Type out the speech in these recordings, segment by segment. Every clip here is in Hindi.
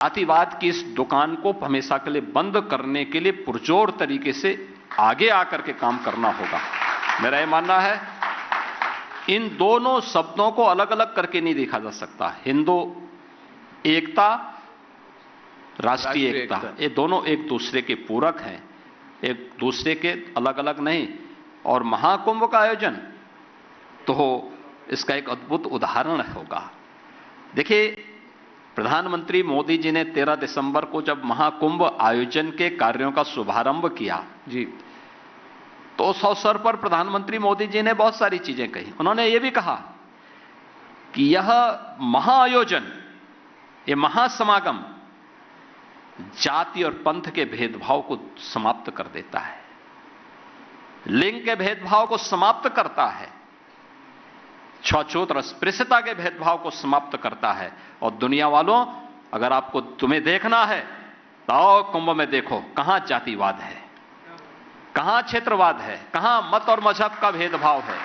जातिवाद की इस दुकान को हमेशा के लिए बंद करने के लिए पुरजोर तरीके से आगे आकर के काम करना होगा। मेरा यह मानना है इन दोनों शब्दों को अलग अलग करके नहीं देखा जा सकता। हिंदू एकता, राष्ट्रीय एकता, ये दोनों एक दूसरे के पूरक हैं, एक दूसरे के अलग अलग नहीं। और महाकुंभ का आयोजन तो इसका एक अद्भुत उदाहरण होगा। देखिए, प्रधानमंत्री मोदी जी ने 13 दिसंबर को जब महाकुंभ आयोजन के कार्यों का शुभारंभ किया जी, तो उस अवसर पर प्रधानमंत्री मोदी जी ने बहुत सारी चीजें कही। उन्होंने यह भी कहा कि यह महाआयोजन, यह महासमागम जाति और पंथ के भेदभाव को समाप्त कर देता है, लिंग के भेदभाव को समाप्त करता है, छूत और अस्पृश्यता के भेदभाव को समाप्त करता है। और दुनिया वालों, अगर आपको तुम्हें देखना है तो आओ कुंभ में देखो, कहां जातिवाद है, कहां क्षेत्रवाद है, कहां मत और मजहब का भेदभाव है।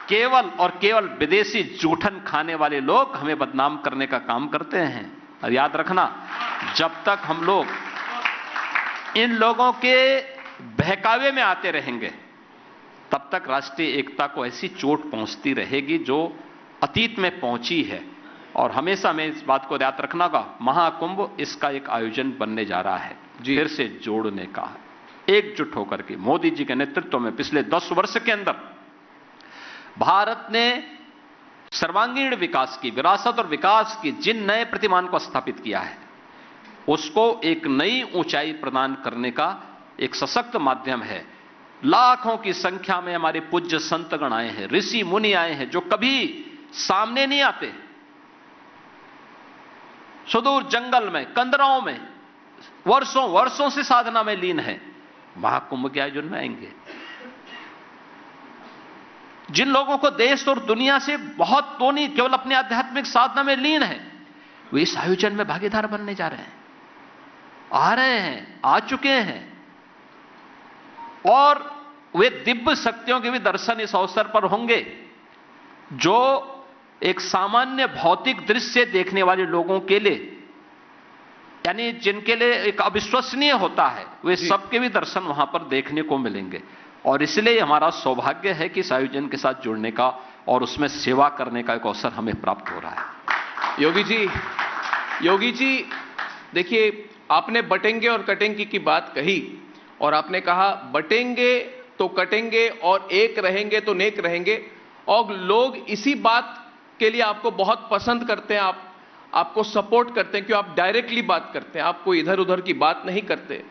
केवल और केवल विदेशी जूठन खाने वाले लोग हमें बदनाम करने का काम करते हैं। और याद रखना, जब तक हम लोग इन लोगों के बहकावे में आते रहेंगे तब तक राष्ट्रीय एकता को ऐसी चोट पहुंचती रहेगी जो अतीत में पहुंची है। और हमेशा में इस बात को याद रखना होगा, महाकुंभ इसका एक आयोजन बनने जा रहा है, फिर से जोड़ने का, एकजुट होकर के। मोदी जी के नेतृत्व में पिछले 10 वर्ष के अंदर भारत ने सर्वांगीण विकास की, विरासत और विकास की जिन नए प्रतिमान को स्थापित किया है, उसको एक नई ऊंचाई प्रदान करने का एक सशक्त माध्यम है। लाखों की संख्या में हमारे पूज्य संतगण आए हैं, ऋषि मुनि आए हैं, जो कभी सामने नहीं आते, सुदूर जंगल में, कंदराओं में वर्षों वर्षों से साधना में लीन है, महाकुंभ के आयोजन में आएंगे। जिन लोगों को देश और दुनिया से बहुत तो नहीं, केवल अपनी आध्यात्मिक साधना में लीन है, वे इस आयोजन में भागीदार बनने जा रहे हैं, आ रहे हैं, आ चुके हैं। और वे दिव्य शक्तियों के भी दर्शन इस अवसर पर होंगे, जो एक सामान्य भौतिक दृश्य देखने वाले लोगों के लिए, यानी जिनके लिए एक अविश्वसनीय होता है, वे सबके भी दर्शन वहां पर देखने को मिलेंगे। और इसलिए हमारा सौभाग्य है कि इस आयोजन के साथ जुड़ने का और उसमें सेवा करने का एक अवसर हमें प्राप्त हो रहा है। योगी जी, देखिए, आपने बटेंगे और कटेंगे की बात कही, और आपने कहा बटेंगे तो कटेंगे और एक रहेंगे तो नेक रहेंगे। और लोग इसी बात के लिए आपको बहुत पसंद करते हैं, आपको सपोर्ट करते हैं, क्योंकि आप डायरेक्टली बात करते हैं, आपको इधर उधर की बात नहीं करते।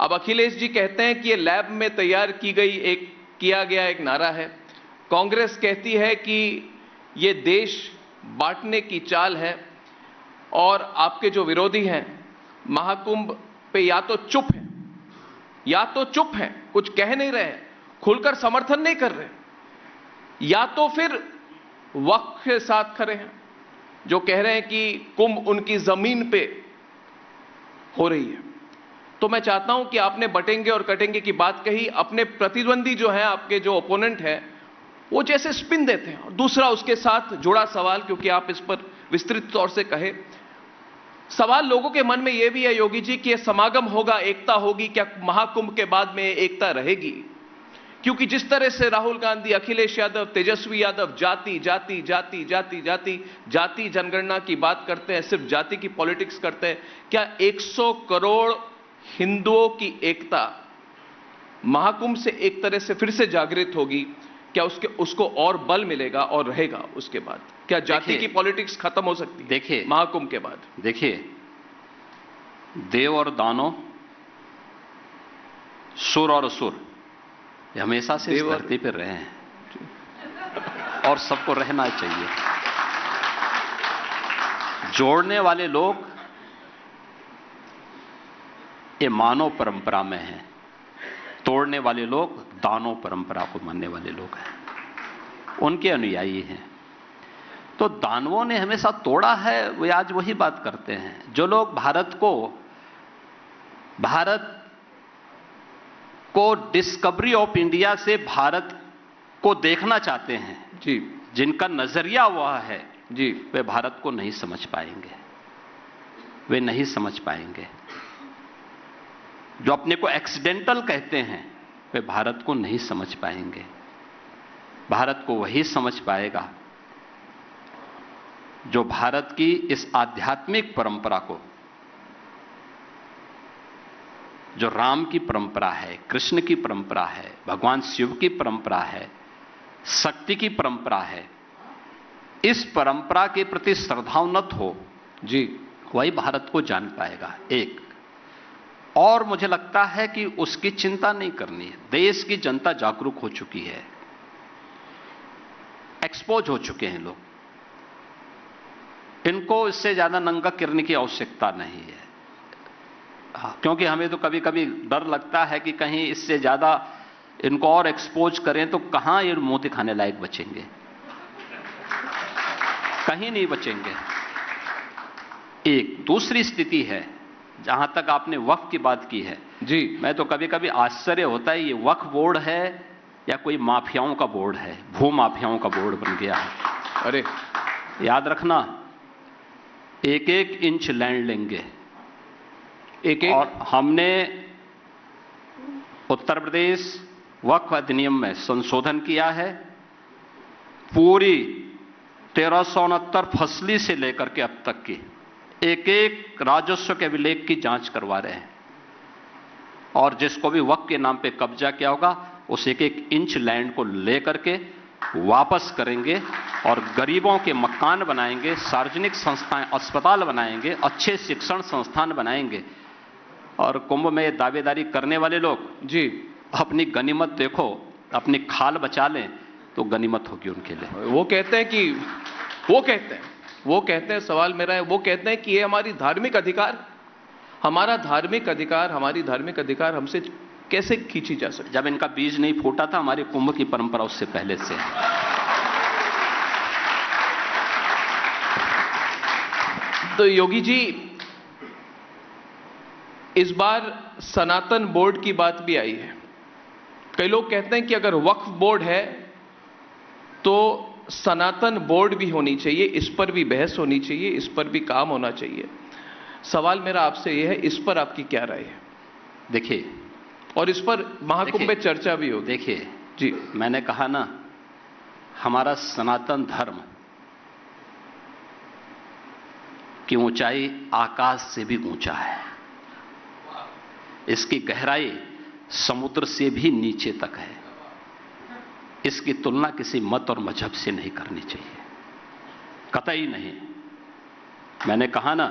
अब अखिलेश जी कहते हैं कि ये लैब में तैयार किया गया एक नारा है। कांग्रेस कहती है कि ये देश बांटने की चाल है। और आपके जो विरोधी हैं महाकुंभ पे या तो चुप हैं, कुछ कह नहीं रहे, खुलकर समर्थन नहीं कर रहे, या तो फिर वक्त के साथ खड़े हैं, जो कह रहे हैं कि कुंभ उनकी जमीन पे हो रही है। तो मैं चाहता हूं कि आपने बटेंगे और कटेंगे की बात कही, अपने प्रतिद्वंदी जो है, आपके जो ओपोनेंट है, वो जैसे स्पिन देते हैं। और दूसरा उसके साथ जुड़ा सवाल, क्योंकि आप इस पर विस्तृत तौर से कहे, सवाल लोगों के मन में यह भी है योगी जी कि यह समागम होगा, एकता होगी, क्या महाकुंभ के बाद में एकता रहेगी? क्योंकि जिस तरह से राहुल गांधी, अखिलेश यादव, तेजस्वी यादव जाति जाति जाति जाति जाति जाति जनगणना की बात करते हैं, सिर्फ जाति की पॉलिटिक्स करते हैं, क्या 100 करोड़ हिंदुओं की एकता महाकुंभ से एक तरह से फिर से जागृत होगी? क्या उसको और बल मिलेगा और रहेगा उसके बाद? क्या जाति की पॉलिटिक्स खत्म हो सकती है देखिए महाकुंभ के बाद? देखिए, देव और दानव, सुर और असुर, ये हमेशा से इस धरती पर रहे हैं और सबको रहना चाहिए। जोड़ने वाले लोग ये मानव परंपरा में हैं, तोड़ने वाले लोग दानव परंपरा को मानने वाले लोग हैं, उनके अनुयायी हैं। तो दानवों ने हमेशा तोड़ा है, वे आज वही बात करते हैं। जो लोग भारत को डिस्कवरी ऑफ इंडिया से भारत को देखना चाहते हैं जी, जिनका नजरिया वह है जी, वे भारत को नहीं समझ पाएंगे, वे नहीं समझ पाएंगे। जो अपने को एक्सीडेंटल कहते हैं वे भारत को नहीं समझ पाएंगे। भारत को वही समझ पाएगा जो भारत की इस आध्यात्मिक परंपरा को, जो राम की परंपरा है, कृष्ण की परंपरा है, भगवान शिव की परंपरा है, शक्ति की परंपरा है, इस परंपरा के प्रति श्रद्धान्वित हो जी, वही भारत को जान पाएगा। एक और मुझे लगता है कि उसकी चिंता नहीं करनी है। देश की जनता जागरूक हो चुकी है, एक्सपोज हो चुके हैं लोग, इनको इससे ज्यादा नंगा करने की आवश्यकता नहीं है। क्योंकि हमें तो कभी कभी डर लगता है कि कहीं इससे ज्यादा इनको और एक्सपोज करें तो कहां ये मुंह दिखाने लायक बचेंगे, कहीं नहीं बचेंगे। एक दूसरी स्थिति है, जहां तक आपने वक्फ की बात की है जी, मैं तो कभी कभी आश्चर्य होता है, ये वक्फ बोर्ड है या कोई माफियाओं का बोर्ड है, भू माफियाओं का बोर्ड बन गया है। अरे याद रखना, एक एक इंच लैंड लेंगे, एक और हमने उत्तर प्रदेश वक्फ अधिनियम में संशोधन किया है। पूरी 1369 फसली से लेकर के अब तक की एक एक राजस्व के अभिलेख की जांच करवा रहे हैं, और जिसको भी वक्फ के नाम पे कब्जा किया होगा उस एक एक इंच लैंड को लेकर के वापस करेंगे और गरीबों के मकान बनाएंगे, सार्वजनिक संस्थाएं, अस्पताल बनाएंगे, अच्छे शिक्षण संस्थान बनाएंगे। और कुंभ में दावेदारी करने वाले लोग जी, अपनी गनीमत देखो, अपनी खाल बचा लें तो गनीमत होगी उनके लिए। वो कहते हैं, सवाल मेरा है, वो कहते हैं कि ये हमारी धार्मिक अधिकार, हमारी धार्मिक अधिकार हमसे कैसे खींची जा सकती। जब इनका बीज नहीं फूटा था, हमारी कुंभ की परंपरा उससे पहले से है। तो योगी जी, इस बार सनातन बोर्ड की बात भी आई है। कई लोग कहते हैं कि अगर वक्फ बोर्ड है तो सनातन बोर्ड भी होनी चाहिए, इस पर भी बहस होनी चाहिए, इस पर भी काम होना चाहिए। सवाल मेरा आपसे यह है, इस पर आपकी क्या राय है? देखिए, और इस पर महाकुंभ में चर्चा भी होगी। देखिए जी, मैंने कहा ना, हमारा सनातन धर्म की ऊंचाई आकाश से भी ऊंचा है, इसकी गहराई समुद्र से भी नीचे तक है। इसकी तुलना किसी मत और मजहब से नहीं करनी चाहिए, कतई नहीं। मैंने कहा ना,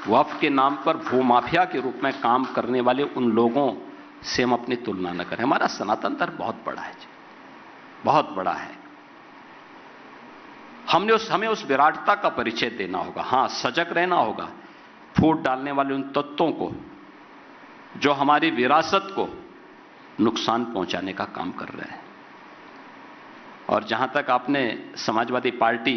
वक्फ के नाम पर भूमाफिया के रूप में काम करने वाले उन लोगों से हम अपनी तुलना न करें। हमारा सनातन धर्म बहुत बड़ा है जी, बहुत बड़ा है। हमें उस विराटता का परिचय देना होगा। हां, सजग रहना होगा फूट डालने वाले उन तत्वों को जो हमारी विरासत को नुकसान पहुंचाने का काम कर रहे हैं। और जहां तक आपने समाजवादी पार्टी